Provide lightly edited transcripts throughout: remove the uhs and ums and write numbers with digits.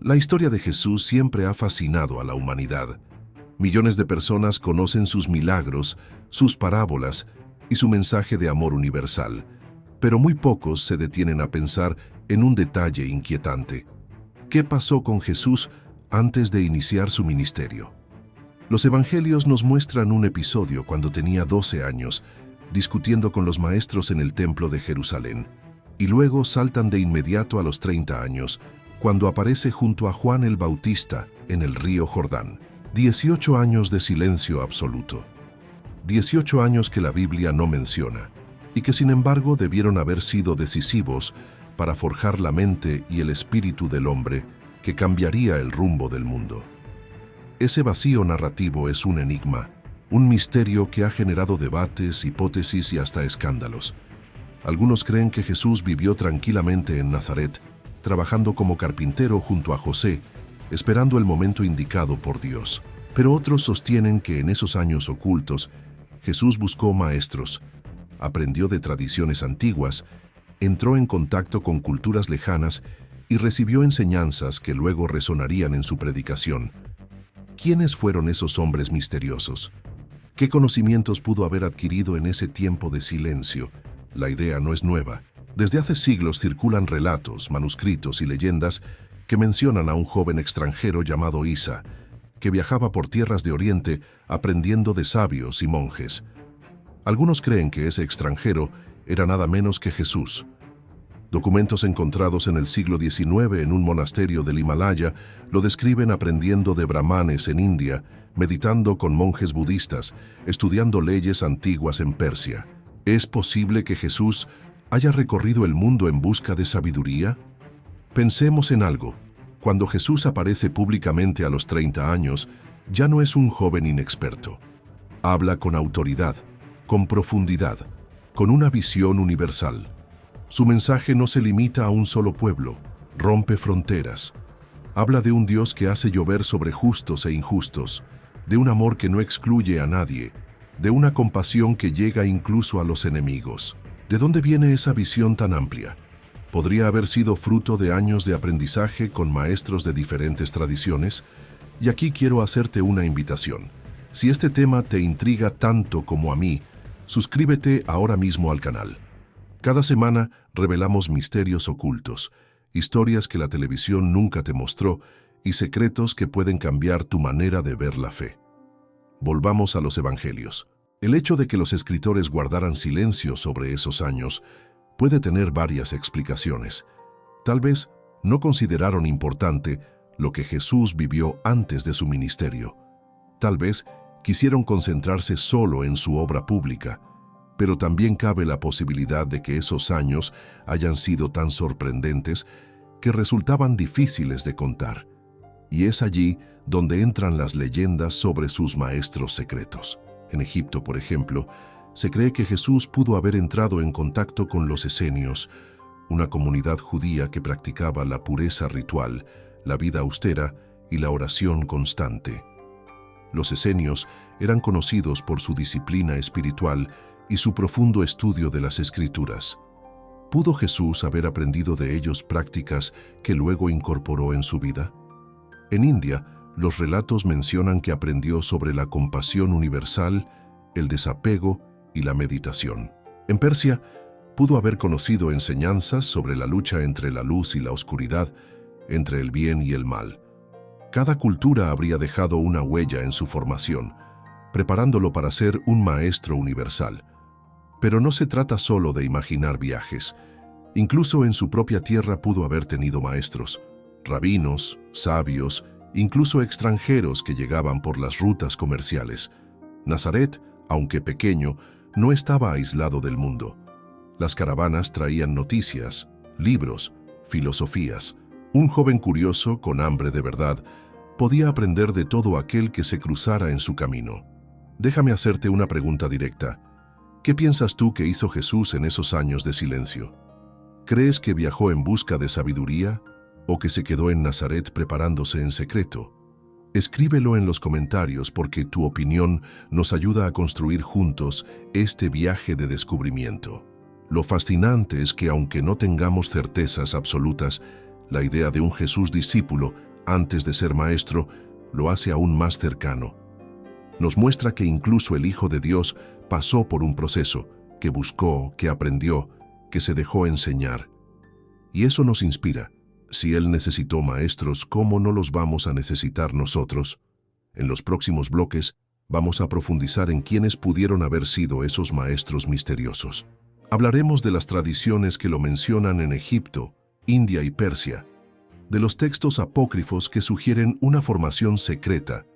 La historia de Jesús siempre ha fascinado a la humanidad. Millones de personas conocen sus milagros, sus parábolas y su mensaje de amor universal, pero muy pocos se detienen a pensar en un detalle inquietante. ¿Qué pasó con Jesús antes de iniciar su ministerio? Los evangelios nos muestran un episodio cuando tenía 12 años, discutiendo con los maestros en el templo de Jerusalén, y luego saltan de inmediato a los 30 años, cuando aparece junto a Juan el Bautista en el río Jordán. 18 años de silencio absoluto. 18 años que la Biblia no menciona, y que sin embargo debieron haber sido decisivos para forjar la mente y el espíritu del hombre que cambiaría el rumbo del mundo. Ese vacío narrativo es un enigma, un misterio que ha generado debates, hipótesis y hasta escándalos. Algunos creen que Jesús vivió tranquilamente en Nazaret, trabajando como carpintero junto a José, esperando el momento indicado por Dios. Pero otros sostienen que en esos años ocultos, Jesús buscó maestros, aprendió de tradiciones antiguas, entró en contacto con culturas lejanas y recibió enseñanzas que luego resonarían en su predicación. ¿Quiénes fueron esos hombres misteriosos? ¿Qué conocimientos pudo haber adquirido en ese tiempo de silencio? La idea no es nueva. Desde hace siglos circulan relatos, manuscritos y leyendas que mencionan a un joven extranjero llamado Isa, que viajaba por tierras de Oriente aprendiendo de sabios y monjes. Algunos creen que ese extranjero era nada menos que Jesús. Documentos encontrados en el siglo XIX en un monasterio del Himalaya lo describen aprendiendo de brahmanes en India, meditando con monjes budistas, estudiando leyes antiguas en Persia. ¿Es posible que Jesús haya recorrido el mundo en busca de sabiduría? Pensemos en algo. Cuando Jesús aparece públicamente a los 30 años, ya no es un joven inexperto. Habla con autoridad, con profundidad, con una visión universal. Su mensaje no se limita a un solo pueblo, rompe fronteras. Habla de un Dios que hace llover sobre justos e injustos, de un amor que no excluye a nadie, de una compasión que llega incluso a los enemigos. ¿De dónde viene esa visión tan amplia? Podría haber sido fruto de años de aprendizaje con maestros de diferentes tradiciones, y aquí quiero hacerte una invitación. Si este tema te intriga tanto como a mí, suscríbete ahora mismo al canal. Cada semana revelamos misterios ocultos, historias que la televisión nunca te mostró y secretos que pueden cambiar tu manera de ver la fe. Volvamos a los evangelios. El hecho de que los escritores guardaran silencio sobre esos años puede tener varias explicaciones. Tal vez no consideraron importante lo que Jesús vivió antes de su ministerio. Tal vez quisieron concentrarse solo en su obra pública, pero también cabe la posibilidad de que esos años hayan sido tan sorprendentes que resultaban difíciles de contar. Y es allí donde entran las leyendas sobre sus maestros secretos. En Egipto, por ejemplo, se cree que Jesús pudo haber entrado en contacto con los esenios, una comunidad judía que practicaba la pureza ritual, la vida austera y la oración constante. Los esenios eran conocidos por su disciplina espiritual y su profundo estudio de las Escrituras. ¿Pudo Jesús haber aprendido de ellos prácticas que luego incorporó en su vida? En India, los relatos mencionan que aprendió sobre la compasión universal, el desapego y la meditación. En Persia, pudo haber conocido enseñanzas sobre la lucha entre la luz y la oscuridad, entre el bien y el mal. Cada cultura habría dejado una huella en su formación, preparándolo para ser un maestro universal. Pero no se trata solo de imaginar viajes. Incluso en su propia tierra pudo haber tenido maestros, rabinos, sabios, incluso extranjeros que llegaban por las rutas comerciales. Nazaret, aunque pequeño, no estaba aislado del mundo. Las caravanas traían noticias, libros, filosofías. Un joven curioso, con hambre de verdad, podía aprender de todo aquel que se cruzara en su camino. Déjame hacerte una pregunta directa. ¿Qué piensas tú que hizo Jesús en esos años de silencio? ¿Crees que viajó en busca de sabiduría o que se quedó en Nazaret preparándose en secreto? Escríbelo en los comentarios porque tu opinión nos ayuda a construir juntos este viaje de descubrimiento. Lo fascinante es que aunque no tengamos certezas absolutas, la idea de un Jesús discípulo antes de ser maestro, lo hace aún más cercano. Nos muestra que incluso el Hijo de Dios pasó por un proceso, que buscó, que aprendió, que se dejó enseñar. Y eso nos inspira. Si Él necesitó maestros, ¿cómo no los vamos a necesitar nosotros? En los próximos bloques vamos a profundizar en quiénes pudieron haber sido esos maestros misteriosos. Hablaremos de las tradiciones que lo mencionan en Egipto, India y Persia, de los textos apócrifos que sugieren una formación secreta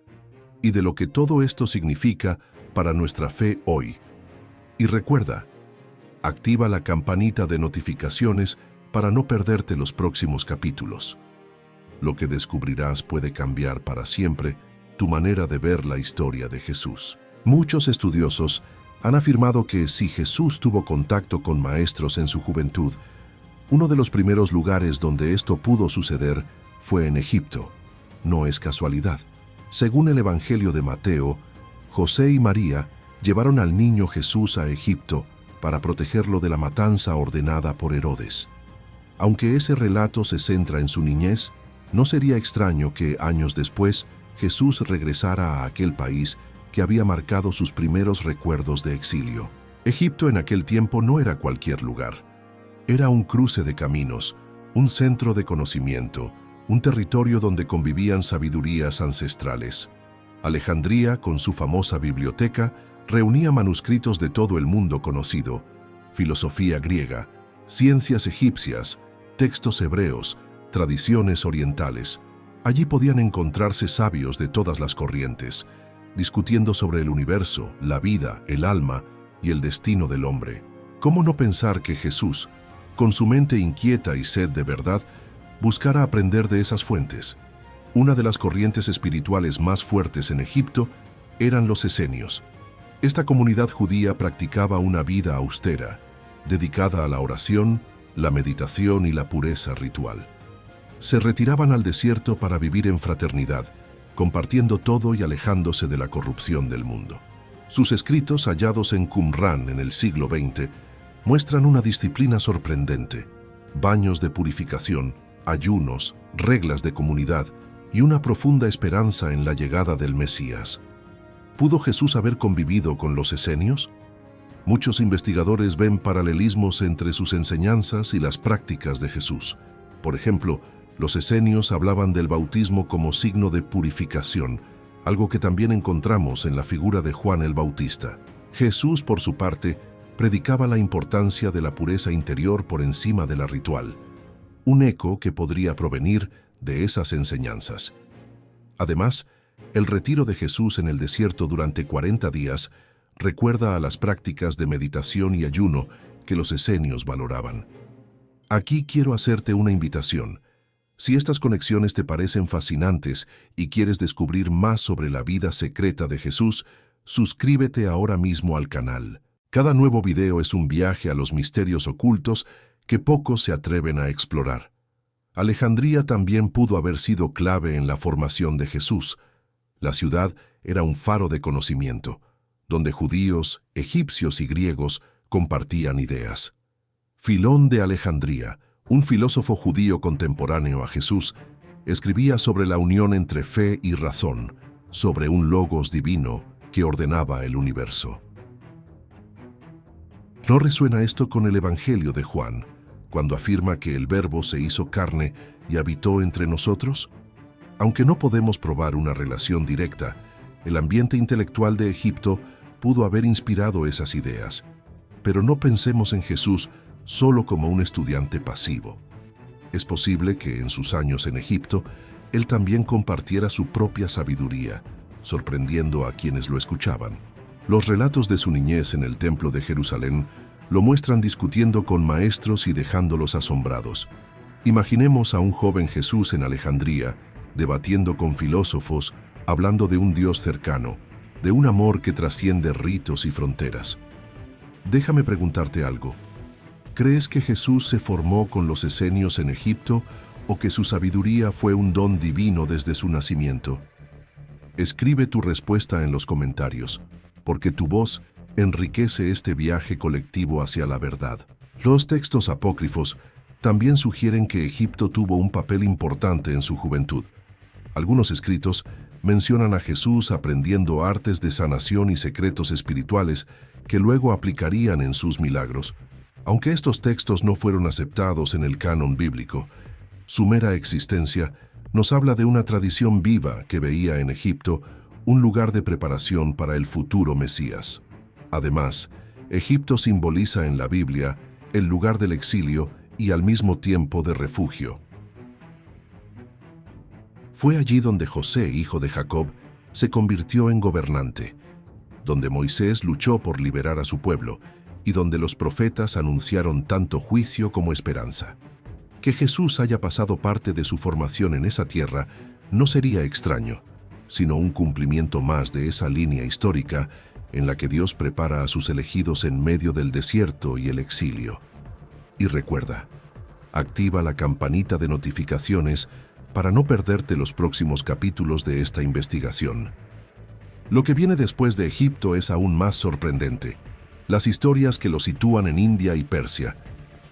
y de lo que todo esto significa para nuestra fe hoy. Y recuerda, activa la campanita de notificaciones para no perderte los próximos capítulos. Lo que descubrirás puede cambiar para siempre tu manera de ver la historia de Jesús. Muchos estudiosos han afirmado que si Jesús tuvo contacto con maestros en su juventud, uno de los primeros lugares donde esto pudo suceder fue en Egipto. No es casualidad. Según el Evangelio de Mateo, José y María llevaron al niño Jesús a Egipto para protegerlo de la matanza ordenada por Herodes. Aunque ese relato se centra en su niñez, no sería extraño que, años después, Jesús regresara a aquel país que había marcado sus primeros recuerdos de exilio. Egipto en aquel tiempo no era cualquier lugar. Era un cruce de caminos, un centro de conocimiento, un territorio donde convivían sabidurías ancestrales. Alejandría, con su famosa biblioteca, reunía manuscritos de todo el mundo conocido, filosofía griega, ciencias egipcias, textos hebreos, tradiciones orientales. Allí podían encontrarse sabios de todas las corrientes, discutiendo sobre el universo, la vida, el alma y el destino del hombre. ¿Cómo no pensar que Jesús, con su mente inquieta y sed de verdad, buscara aprender de esas fuentes? Una de las corrientes espirituales más fuertes en Egipto eran los esenios. Esta comunidad judía practicaba una vida austera, dedicada a la oración, la meditación y la pureza ritual. Se retiraban al desierto para vivir en fraternidad, compartiendo todo y alejándose de la corrupción del mundo. Sus escritos, hallados en Qumrán en el siglo XX, muestran una disciplina sorprendente: baños de purificación, ayunos, reglas de comunidad y una profunda esperanza en la llegada del Mesías. ¿Pudo Jesús haber convivido con los esenios? Muchos investigadores ven paralelismos entre sus enseñanzas y las prácticas de Jesús. Por ejemplo, los esenios hablaban del bautismo como signo de purificación, algo que también encontramos en la figura de Juan el Bautista. Jesús, por su parte, predicaba la importancia de la pureza interior por encima de la ritual, un eco que podría provenir de esas enseñanzas. Además, el retiro de Jesús en el desierto durante 40 días recuerda a las prácticas de meditación y ayuno que los esenios valoraban. Aquí quiero hacerte una invitación. Si estas conexiones te parecen fascinantes y quieres descubrir más sobre la vida secreta de Jesús, suscríbete ahora mismo al canal. Cada nuevo video es un viaje a los misterios ocultos que pocos se atreven a explorar. Alejandría también pudo haber sido clave en la formación de Jesús. La ciudad era un faro de conocimiento, donde judíos, egipcios y griegos compartían ideas. Filón de Alejandría, un filósofo judío contemporáneo a Jesús, escribía sobre la unión entre fe y razón, sobre un logos divino que ordenaba el universo. ¿No resuena esto con el Evangelio de Juan, cuando afirma que el Verbo se hizo carne y habitó entre nosotros? Aunque no podemos probar una relación directa, el ambiente intelectual de Egipto pudo haber inspirado esas ideas. Pero no pensemos en Jesús solo como un estudiante pasivo. Es posible que en sus años en Egipto, él también compartiera su propia sabiduría, sorprendiendo a quienes lo escuchaban. Los relatos de su niñez en el Templo de Jerusalén lo muestran discutiendo con maestros y dejándolos asombrados. Imaginemos a un joven Jesús en Alejandría, debatiendo con filósofos, hablando de un Dios cercano, de un amor que trasciende ritos y fronteras. Déjame preguntarte algo. ¿Crees que Jesús se formó con los esenios en Egipto o que su sabiduría fue un don divino desde su nacimiento? Escribe tu respuesta en los comentarios, porque tu voz enriquece este viaje colectivo hacia la verdad. Los textos apócrifos también sugieren que Egipto tuvo un papel importante en su juventud. Algunos escritos mencionan a Jesús aprendiendo artes de sanación y secretos espirituales que luego aplicarían en sus milagros. Aunque estos textos no fueron aceptados en el canon bíblico, su mera existencia nos habla de una tradición viva que veía en Egipto un lugar de preparación para el futuro Mesías. Además, Egipto simboliza en la Biblia el lugar del exilio y al mismo tiempo de refugio. Fue allí donde José, hijo de Jacob, se convirtió en gobernante, donde Moisés luchó por liberar a su pueblo y donde los profetas anunciaron tanto juicio como esperanza. Que Jesús haya pasado parte de su formación en esa tierra no sería extraño, sino un cumplimiento más de esa línea histórica en la que Dios prepara a sus elegidos en medio del desierto y el exilio. Y recuerda, activa la campanita de notificaciones para no perderte los próximos capítulos de esta investigación. Lo que viene después de Egipto es aún más sorprendente. Las historias que lo sitúan en India y Persia.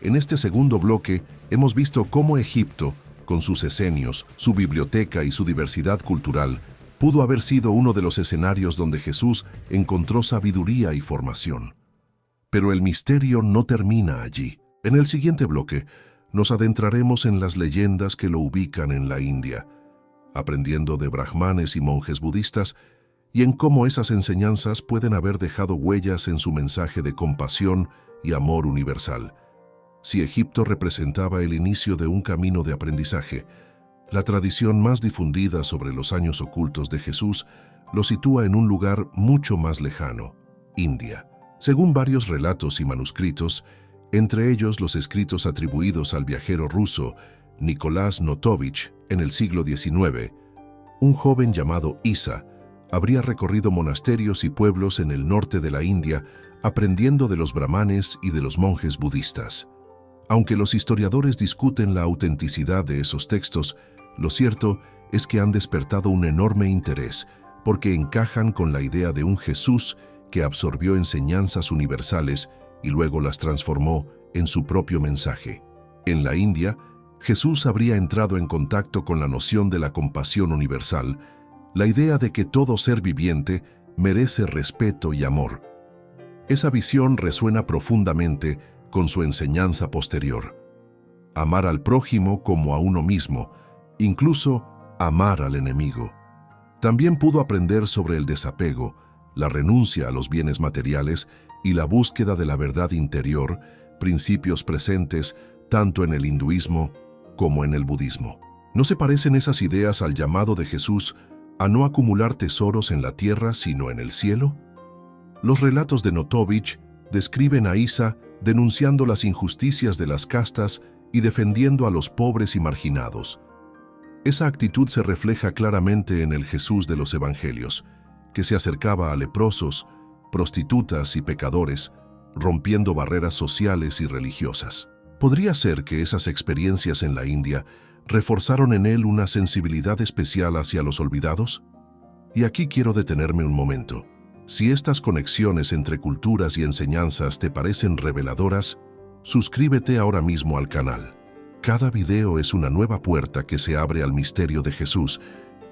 En este segundo bloque hemos visto cómo Egipto, con sus esenios, su biblioteca y su diversidad cultural, pudo haber sido uno de los escenarios donde Jesús encontró sabiduría y formación. Pero el misterio no termina allí. En el siguiente bloque, nos adentraremos en las leyendas que lo ubican en la India, aprendiendo de brahmanes y monjes budistas y en cómo esas enseñanzas pueden haber dejado huellas en su mensaje de compasión y amor universal. Si Egipto representaba el inicio de un camino de aprendizaje, la tradición más difundida sobre los años ocultos de Jesús lo sitúa en un lugar mucho más lejano, India. Según varios relatos y manuscritos, entre ellos los escritos atribuidos al viajero ruso Nicolás Notovich en el siglo XIX, un joven llamado Isa habría recorrido monasterios y pueblos en el norte de la India aprendiendo de los brahmanes y de los monjes budistas. Aunque los historiadores discuten la autenticidad de esos textos, lo cierto es que han despertado un enorme interés porque encajan con la idea de un Jesús que absorbió enseñanzas universales y luego las transformó en su propio mensaje. En la India, Jesús habría entrado en contacto con la noción de la compasión universal, la idea de que todo ser viviente merece respeto y amor. Esa visión resuena profundamente con su enseñanza posterior. Amar al prójimo como a uno mismo, incluso amar al enemigo. También pudo aprender sobre el desapego, la renuncia a los bienes materiales y la búsqueda de la verdad interior, principios presentes tanto en el hinduismo como en el budismo. ¿No se parecen esas ideas al llamado de Jesús a no acumular tesoros en la tierra sino en el cielo? Los relatos de Notovich describen a Isa denunciando las injusticias de las castas y defendiendo a los pobres y marginados. Esa actitud se refleja claramente en el Jesús de los Evangelios, que se acercaba a leprosos, prostitutas y pecadores, rompiendo barreras sociales y religiosas. ¿Podría ser que esas experiencias en la India reforzaron en él una sensibilidad especial hacia los olvidados? Y aquí quiero detenerme un momento. Si estas conexiones entre culturas y enseñanzas te parecen reveladoras, suscríbete ahora mismo al canal. Cada video es una nueva puerta que se abre al misterio de Jesús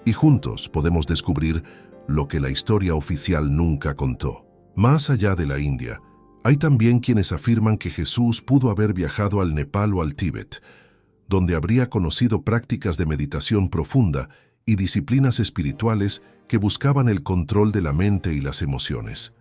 y juntos podemos descubrir lo que la historia oficial nunca contó. Más allá de la India, hay también quienes afirman que Jesús pudo haber viajado al Nepal o al Tíbet, donde habría conocido prácticas de meditación profunda y disciplinas espirituales que buscaban el control de la mente y las emociones.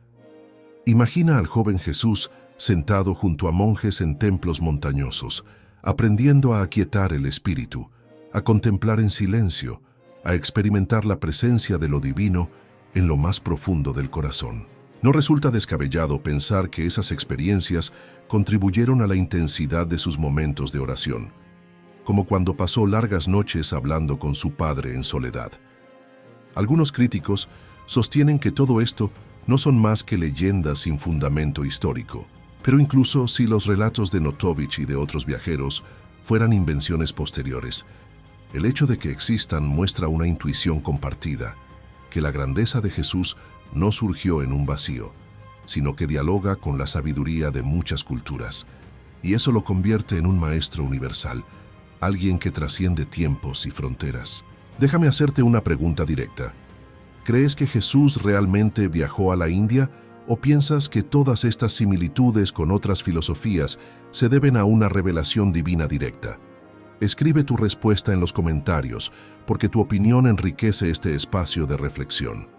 Imagina al joven Jesús sentado junto a monjes en templos montañosos, aprendiendo a aquietar el espíritu, a contemplar en silencio, a experimentar la presencia de lo divino en lo más profundo del corazón. No resulta descabellado pensar que esas experiencias contribuyeron a la intensidad de sus momentos de oración, como cuando pasó largas noches hablando con su Padre en soledad. Algunos críticos sostienen que todo esto no son más que leyendas sin fundamento histórico, pero incluso si los relatos de Notovich y de otros viajeros fueran invenciones posteriores, el hecho de que existan muestra una intuición compartida, que la grandeza de Jesús no surgió en un vacío, sino que dialoga con la sabiduría de muchas culturas, y eso lo convierte en un maestro universal, alguien que trasciende tiempos y fronteras. Déjame hacerte una pregunta directa. ¿Crees que Jesús realmente viajó a la India o piensas que todas estas similitudes con otras filosofías se deben a una revelación divina directa? Escribe tu respuesta en los comentarios, porque tu opinión enriquece este espacio de reflexión.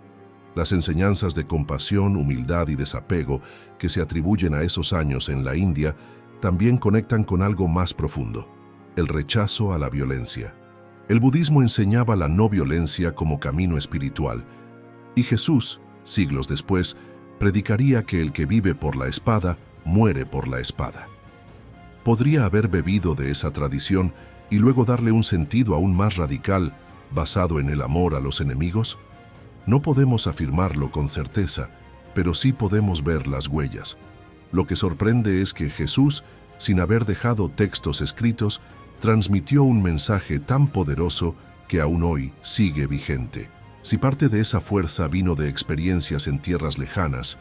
Las enseñanzas de compasión, humildad y desapego que se atribuyen a esos años en la India también conectan con algo más profundo: el rechazo a la violencia. El budismo enseñaba la no violencia como camino espiritual, y Jesús, siglos después, predicaría que el que vive por la espada, muere por la espada. ¿Podría haber bebido de esa tradición y luego darle un sentido aún más radical, basado en el amor a los enemigos? No podemos afirmarlo con certeza, pero sí podemos ver las huellas. Lo que sorprende es que Jesús, sin haber dejado textos escritos, transmitió un mensaje tan poderoso que aún hoy sigue vigente. Si parte de esa fuerza vino de experiencias en tierras lejanas,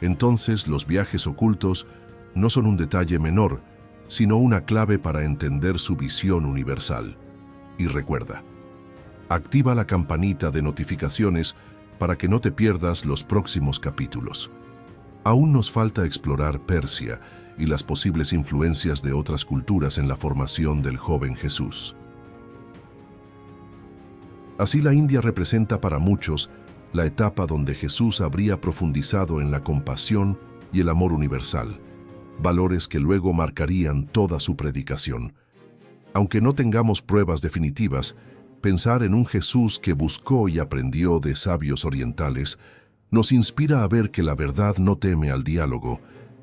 entonces los viajes ocultos no son un detalle menor, sino una clave para entender su visión universal. Y recuerda, activa la campanita de notificaciones para que no te pierdas los próximos capítulos. Aún nos falta explorar Persia y las posibles influencias de otras culturas en la formación del joven Jesús. Así, la India representa para muchos la etapa donde Jesús habría profundizado en la compasión y el amor universal, valores que luego marcarían toda su predicación. Aunque no tengamos pruebas definitivas, pensar en un Jesús que buscó y aprendió de sabios orientales nos inspira a ver que la verdad no teme al diálogo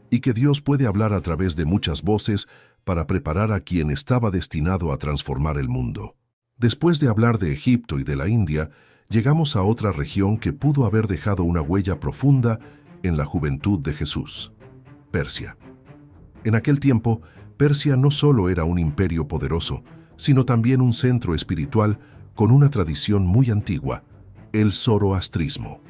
y que Dios puede hablar a través de muchas voces para preparar a quien estaba destinado a transformar el mundo. Después de hablar de Egipto y de la India, llegamos a otra región que pudo haber dejado una huella profunda en la juventud de Jesús: Persia. En aquel tiempo, Persia no solo era un imperio poderoso, sino también un centro espiritual con una tradición muy antigua: el zoroastrismo.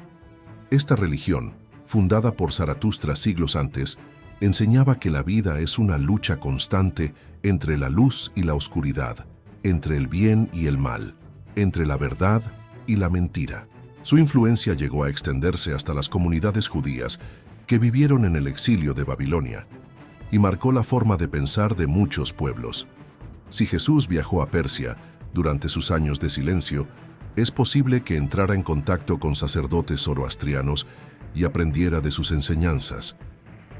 Esta religión, fundada por Zaratustra siglos antes, enseñaba que la vida es una lucha constante entre la luz y la oscuridad, entre el bien y el mal, entre la verdad y la mentira. Su influencia llegó a extenderse hasta las comunidades judías que vivieron en el exilio de Babilonia, y marcó la forma de pensar de muchos pueblos. Si Jesús viajó a Persia durante sus años de silencio, es posible que entrara en contacto con sacerdotes zoroastrianos y aprendiera de sus enseñanzas.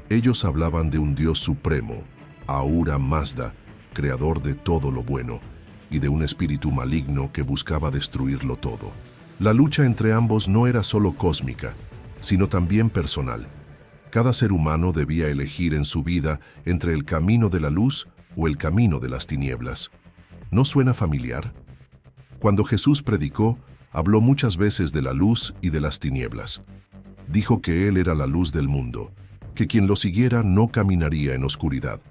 Ellos hablaban de un Dios supremo, Ahura Mazda, creador de todo lo bueno, y de un espíritu maligno que buscaba destruirlo todo. La lucha entre ambos no era solo cósmica, sino también personal. Cada ser humano debía elegir en su vida entre el camino de la luz o el camino de las tinieblas. ¿No suena familiar? Cuando Jesús predicó, habló muchas veces de la luz y de las tinieblas. Dijo que Él era la luz del mundo, que quien lo siguiera no caminaría en oscuridad.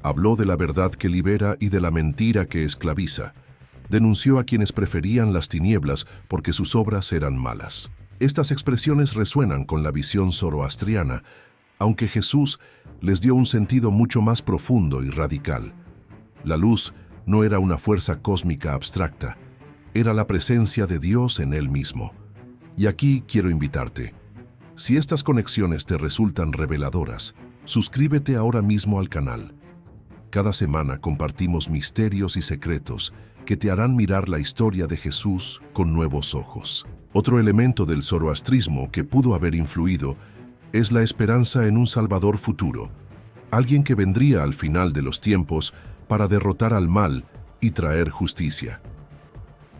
Habló de la verdad que libera y de la mentira que esclaviza. Denunció a quienes preferían las tinieblas porque sus obras eran malas. Estas expresiones resuenan con la visión zoroastriana, aunque Jesús les dio un sentido mucho más profundo y radical. La luz no era una fuerza cósmica abstracta, era la presencia de Dios en Él mismo. Y aquí quiero invitarte. Si estas conexiones te resultan reveladoras, suscríbete ahora mismo al canal. Cada semana compartimos misterios y secretos que te harán mirar la historia de Jesús con nuevos ojos. Otro elemento del zoroastrismo que pudo haber influido es la esperanza en un Salvador futuro, alguien que vendría al final de los tiempos para derrotar al mal y traer justicia.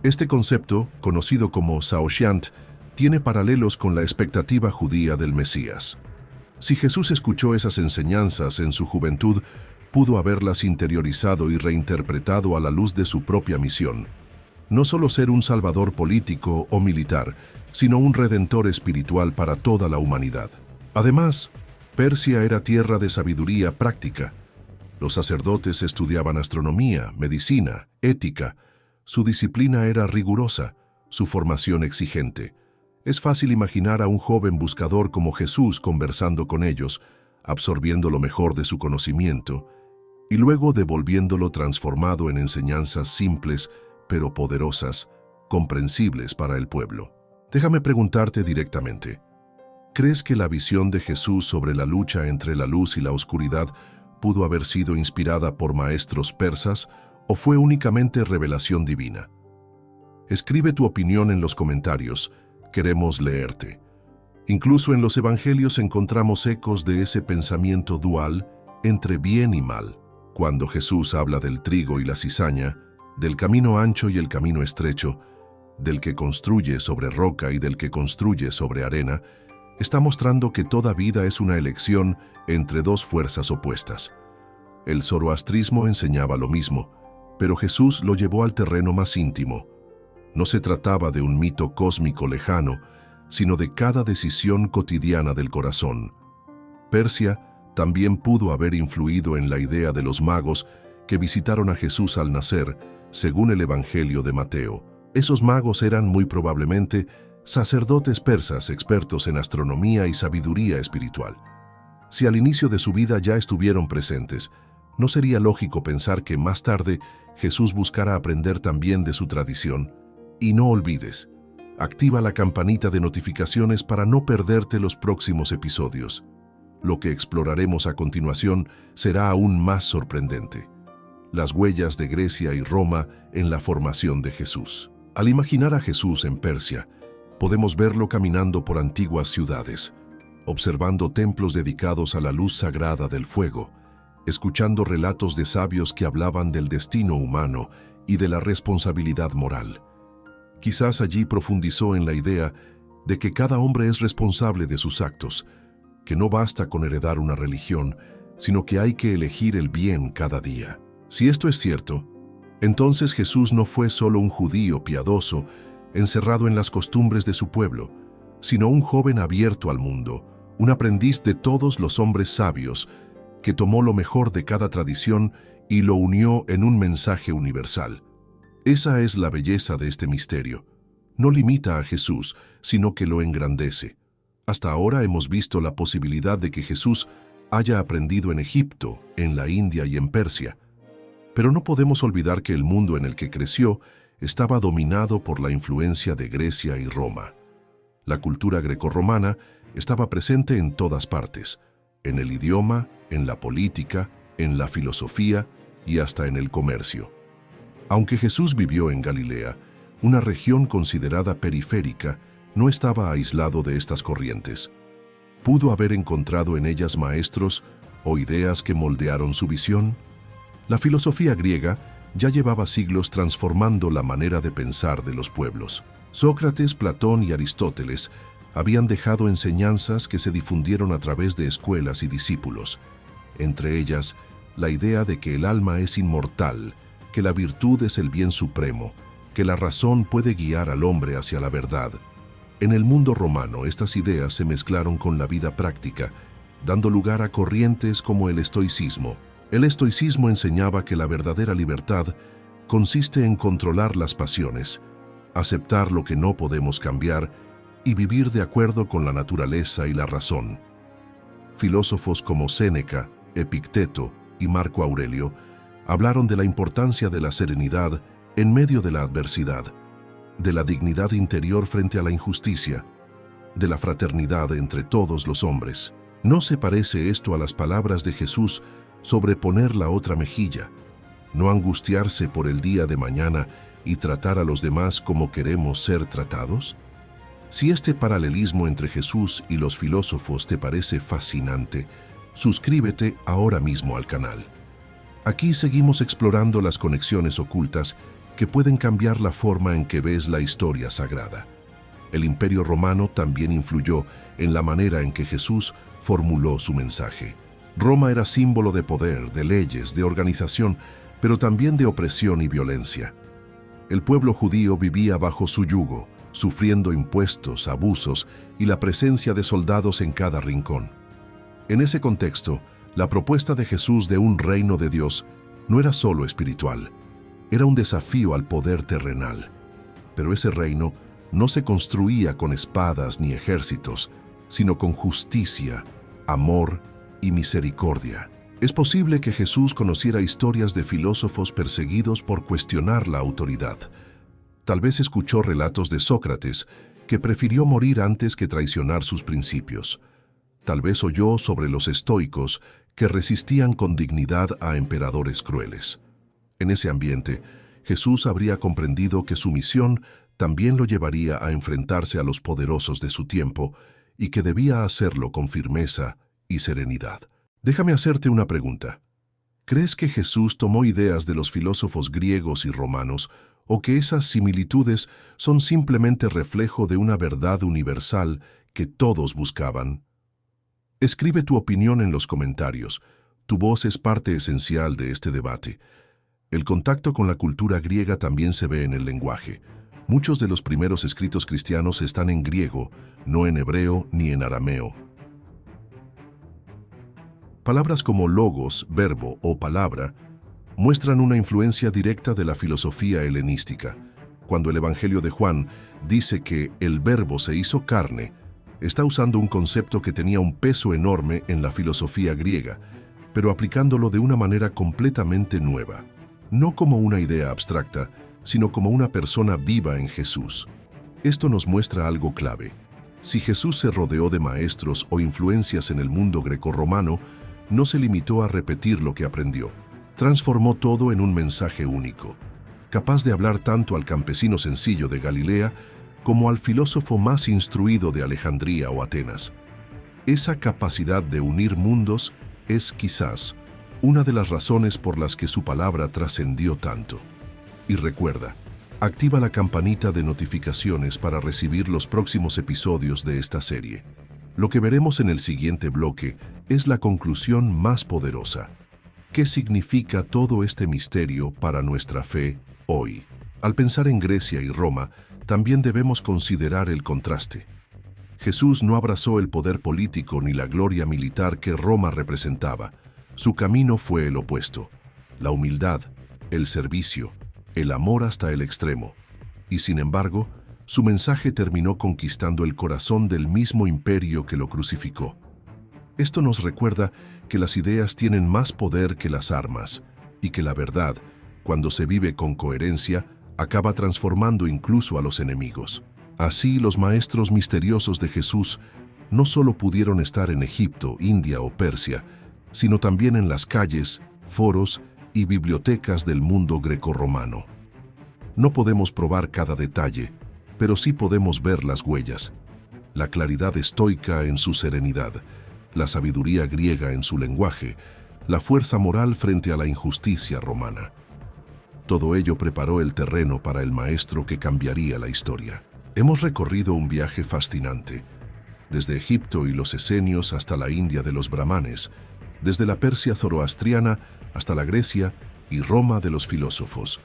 Este concepto, conocido como Saoshyant, tiene paralelos con la expectativa judía del Mesías. Si Jesús escuchó esas enseñanzas en su juventud, pudo haberlas interiorizado y reinterpretado a la luz de su propia misión. No solo ser un salvador político o militar, sino un redentor espiritual para toda la humanidad. Además, Persia era tierra de sabiduría práctica. Los sacerdotes estudiaban astronomía, medicina, ética. Su disciplina era rigurosa, su formación exigente. Es fácil imaginar a un joven buscador como Jesús conversando con ellos, absorbiendo lo mejor de su conocimiento y luego devolviéndolo transformado en enseñanzas simples pero poderosas comprensibles para el pueblo. Déjame preguntarte directamente, ¿crees que la visión de Jesús sobre la lucha entre la luz y la oscuridad pudo haber sido inspirada por maestros persas o fue únicamente revelación divina? Escribe tu opinión en los comentarios, queremos leerte. Incluso en los evangelios encontramos ecos de ese pensamiento dual entre bien y mal. Cuando Jesús habla del trigo y la cizaña, del camino ancho y el camino estrecho, del que construye sobre roca y del que construye sobre arena, está mostrando que toda vida es una elección entre dos fuerzas opuestas. El zoroastrismo enseñaba lo mismo, pero Jesús lo llevó al terreno más íntimo. No se trataba de un mito cósmico lejano, sino de cada decisión cotidiana del corazón. Persia también pudo haber influido en la idea de los magos que visitaron a Jesús al nacer, según el Evangelio de Mateo. Esos magos eran muy probablemente sacerdotes persas expertos en astronomía y sabiduría espiritual. Si al inicio de su vida ya estuvieron presentes, ¿no sería lógico pensar que más tarde Jesús buscara aprender también de su tradición? Y no olvides, activa la campanita de notificaciones para no perderte los próximos episodios. Lo que exploraremos a continuación será aún más sorprendente. Las huellas de Grecia y Roma en la formación de Jesús. Al imaginar a Jesús en Persia, podemos verlo caminando por antiguas ciudades, observando templos dedicados a la luz sagrada del fuego, escuchando relatos de sabios que hablaban del destino humano y de la responsabilidad moral. Quizás allí profundizó en la idea de que cada hombre es responsable de sus actos, que no basta con heredar una religión, sino que hay que elegir el bien cada día. Si esto es cierto, entonces Jesús no fue solo un judío piadoso, encerrado en las costumbres de su pueblo, sino un joven abierto al mundo, un aprendiz de todos los hombres sabios, que tomó lo mejor de cada tradición y lo unió en un mensaje universal. Esa es la belleza de este misterio. No limita a Jesús, sino que lo engrandece. Hasta ahora hemos visto la posibilidad de que Jesús haya aprendido en Egipto, en la India y en Persia. Pero no podemos olvidar que el mundo en el que creció estaba dominado por la influencia de Grecia y Roma. La cultura grecorromana estaba presente en todas partes, en el idioma, en la política, en la filosofía y hasta en el comercio. Aunque Jesús vivió en Galilea, una región considerada periférica, no estaba aislado de estas corrientes. ¿Pudo haber encontrado en ellas maestros o ideas que moldearon su visión? La filosofía griega ya llevaba siglos transformando la manera de pensar de los pueblos. Sócrates, Platón y Aristóteles habían dejado enseñanzas que se difundieron a través de escuelas y discípulos, entre ellas la idea de que el alma es inmortal, que la virtud es el bien supremo, que la razón puede guiar al hombre hacia la verdad. En el mundo romano, estas ideas se mezclaron con la vida práctica, dando lugar a corrientes como el estoicismo. El estoicismo enseñaba que la verdadera libertad consiste en controlar las pasiones, aceptar lo que no podemos cambiar y vivir de acuerdo con la naturaleza y la razón. Filósofos como Séneca, Epicteto y Marco Aurelio hablaron de la importancia de la serenidad en medio de la adversidad, de la dignidad interior frente a la injusticia, de la fraternidad entre todos los hombres. ¿No se parece esto a las palabras de Jesús sobre poner la otra mejilla, no angustiarse por el día de mañana y tratar a los demás como queremos ser tratados? Si este paralelismo entre Jesús y los filósofos te parece fascinante, suscríbete ahora mismo al canal. Aquí seguimos explorando las conexiones ocultas que pueden cambiar la forma en que ves la historia sagrada. El Imperio Romano también influyó en la manera en que Jesús formuló su mensaje. Roma era símbolo de poder, de leyes, de organización, pero también de opresión y violencia. El pueblo judío vivía bajo su yugo, sufriendo impuestos, abusos y la presencia de soldados en cada rincón. En ese contexto, la propuesta de Jesús de un reino de Dios no era solo espiritual, era un desafío al poder terrenal. Pero ese reino no se construía con espadas ni ejércitos, sino con justicia, amor y misericordia. Es posible que Jesús conociera historias de filósofos perseguidos por cuestionar la autoridad, Tal vez escuchó relatos de Sócrates, que prefirió morir antes que traicionar sus principios. Tal vez oyó sobre los estoicos, que resistían con dignidad a emperadores crueles. En ese ambiente, Jesús habría comprendido que su misión también lo llevaría a enfrentarse a los poderosos de su tiempo y que debía hacerlo con firmeza y serenidad. Déjame hacerte una pregunta. ¿Crees que Jesús tomó ideas de los filósofos griegos y romanos o que esas similitudes son simplemente reflejo de una verdad universal que todos buscaban? Escribe tu opinión en los comentarios. Tu voz es parte esencial de este debate. El contacto con la cultura griega también se ve en el lenguaje. Muchos de los primeros escritos cristianos están en griego, no en hebreo ni en arameo. Palabras como logos, verbo o palabra muestran una influencia directa de la filosofía helenística. Cuando el Evangelio de Juan dice que el verbo se hizo carne, está usando un concepto que tenía un peso enorme en la filosofía griega, pero aplicándolo de una manera completamente nueva. No como una idea abstracta, sino como una persona viva en Jesús. Esto nos muestra algo clave. Si Jesús se rodeó de maestros o influencias en el mundo grecorromano, no se limitó a repetir lo que aprendió. Transformó todo en un mensaje único, capaz de hablar tanto al campesino sencillo de Galilea como al filósofo más instruido de Alejandría o Atenas. Esa capacidad de unir mundos es quizás una de las razones por las que su palabra trascendió tanto. Y recuerda, activa la campanita de notificaciones para recibir los próximos episodios de esta serie. Lo que veremos en el siguiente bloque es la conclusión más poderosa. ¿Qué significa todo este misterio para nuestra fe hoy? Al pensar en Grecia y Roma, también debemos considerar el contraste. Jesús no abrazó el poder político ni la gloria militar que Roma representaba. Su camino fue el opuesto: la humildad, el servicio, el amor hasta el extremo. Y sin embargo, su mensaje terminó conquistando el corazón del mismo imperio que lo crucificó. Esto nos recuerda que las ideas tienen más poder que las armas, y que la verdad, cuando se vive con coherencia, acaba transformando incluso a los enemigos. Así, los maestros misteriosos de Jesús no solo pudieron estar en Egipto, India o Persia, sino también en las calles, foros y bibliotecas del mundo grecorromano. No podemos probar cada detalle, pero sí podemos ver las huellas: la claridad estoica en su serenidad, la sabiduría griega en su lenguaje, la fuerza moral frente a la injusticia romana. Todo ello preparó el terreno para el maestro que cambiaría la historia. Hemos recorrido un viaje fascinante, desde Egipto y los esenios hasta la India de los brahmanes, desde la Persia zoroastriana hasta la Grecia y Roma de los filósofos.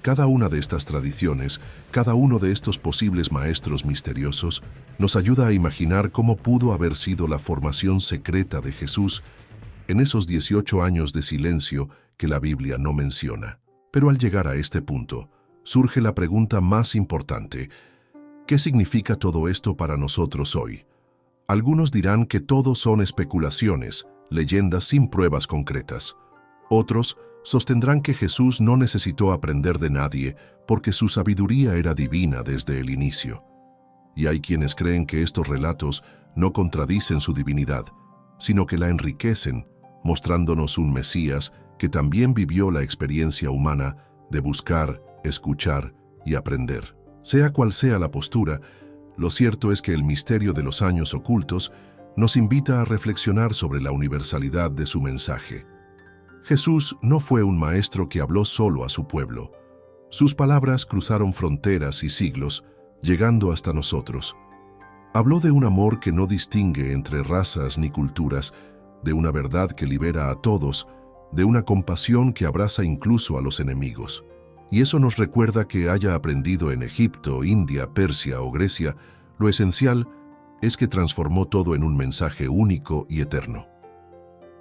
Cada una de estas tradiciones, cada uno de estos posibles maestros misteriosos, nos ayuda a imaginar cómo pudo haber sido la formación secreta de Jesús en esos 18 años de silencio que la Biblia no menciona. Pero al llegar a este punto, surge la pregunta más importante: ¿qué significa todo esto para nosotros hoy? Algunos dirán que todo son especulaciones, leyendas sin pruebas concretas. Otros sostendrán que Jesús no necesitó aprender de nadie porque su sabiduría era divina desde el inicio. Y hay quienes creen que estos relatos no contradicen su divinidad, sino que la enriquecen, mostrándonos un Mesías que también vivió la experiencia humana de buscar, escuchar y aprender. Sea cual sea la postura, lo cierto es que el misterio de los años ocultos nos invita a reflexionar sobre la universalidad de su mensaje. Jesús no fue un maestro que habló solo a su pueblo. Sus palabras cruzaron fronteras y siglos, llegando hasta nosotros. Habló de un amor que no distingue entre razas ni culturas, de una verdad que libera a todos, de una compasión que abraza incluso a los enemigos. Y eso nos recuerda que haya aprendido en Egipto, India, Persia o Grecia, lo esencial es que transformó todo en un mensaje único y eterno.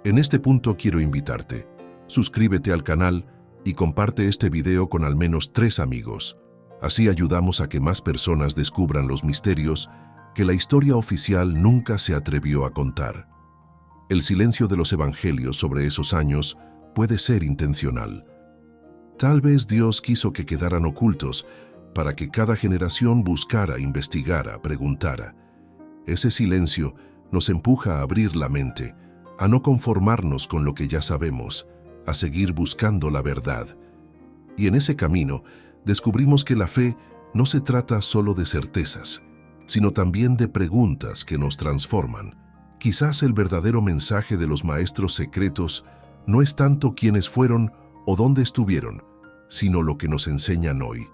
En este punto quiero invitarte: suscríbete al canal y comparte este video con al menos 3 amigos. Así ayudamos a que más personas descubran los misterios que la historia oficial nunca se atrevió a contar. El silencio de los evangelios sobre esos años puede ser intencional. Tal vez Dios quiso que quedaran ocultos para que cada generación buscara, investigara, preguntara. Ese silencio nos empuja a abrir la mente, a no conformarnos con lo que ya sabemos, a seguir buscando la verdad. Y en ese camino descubrimos que la fe no se trata solo de certezas, sino también de preguntas que nos transforman. Quizás el verdadero mensaje de los maestros secretos no es tanto quiénes fueron o dónde estuvieron, sino lo que nos enseñan hoy,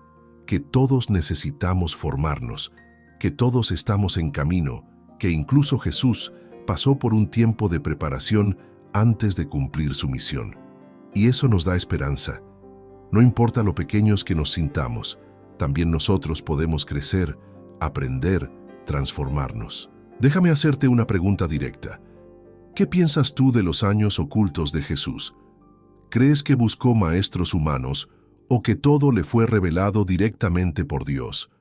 que todos necesitamos formarnos, que todos estamos en camino, que incluso Jesús pasó por un tiempo de preparación antes de cumplir su misión. Y eso nos da esperanza. No importa lo pequeños que nos sintamos, también nosotros podemos crecer, aprender, transformarnos. Déjame hacerte una pregunta directa. ¿Qué piensas tú de los años ocultos de Jesús? ¿Crees que buscó maestros humanos o que todo le fue revelado directamente por Dios?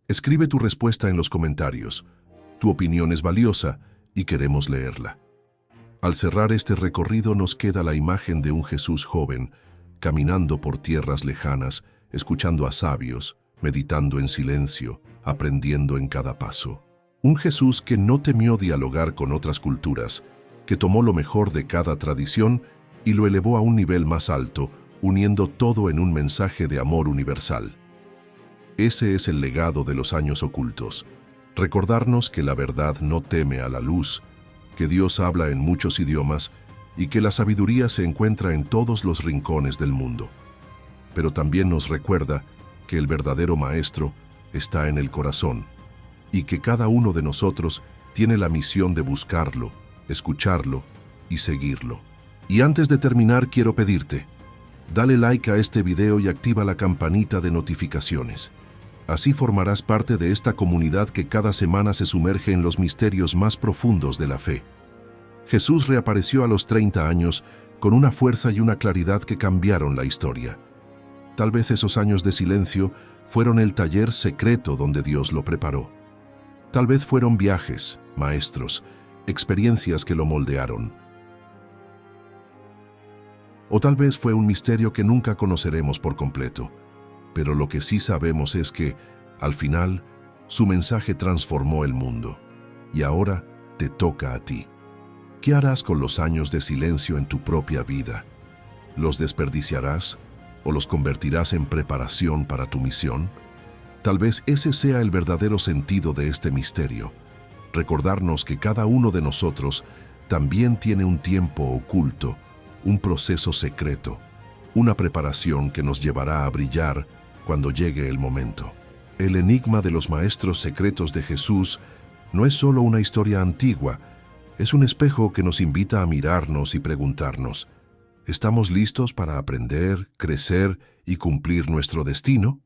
Escribe tu respuesta en los comentarios. Tu opinión es valiosa y queremos leerla. Al cerrar este recorrido nos queda la imagen de un Jesús joven, caminando por tierras lejanas, escuchando a sabios, meditando en silencio, aprendiendo en cada paso. Un Jesús que no temió dialogar con otras culturas, que tomó lo mejor de cada tradición y lo elevó a un nivel más alto, uniendo todo en un mensaje de amor universal. Ese es el legado de los años ocultos. Recordarnos que la verdad no teme a la luz, que Dios habla en muchos idiomas y que la sabiduría se encuentra en todos los rincones del mundo. Pero también nos recuerda que el verdadero maestro está en el corazón y que cada uno de nosotros tiene la misión de buscarlo, escucharlo y seguirlo. Y antes de terminar quiero pedirte, dale like a este video y activa la campanita de notificaciones. Así formarás parte de esta comunidad que cada semana se sumerge en los misterios más profundos de la fe. Jesús reapareció a los 30 años con una fuerza y una claridad que cambiaron la historia. Tal vez esos años de silencio fueron el taller secreto donde Dios lo preparó. Tal vez fueron viajes, maestros, experiencias que lo moldearon. O tal vez fue un misterio que nunca conoceremos por completo. Pero lo que sí sabemos es que, al final, su mensaje transformó el mundo. Y ahora te toca a ti. ¿Qué harás con los años de silencio en tu propia vida? ¿Los desperdiciarás o los convertirás en preparación para tu misión? Tal vez ese sea el verdadero sentido de este misterio. Recordarnos que cada uno de nosotros también tiene un tiempo oculto, un proceso secreto, una preparación que nos llevará a brillar cuando llegue el momento. El enigma de los maestros secretos de Jesús no es solo una historia antigua, es un espejo que nos invita a mirarnos y preguntarnos, ¿estamos listos para aprender, crecer y cumplir nuestro destino?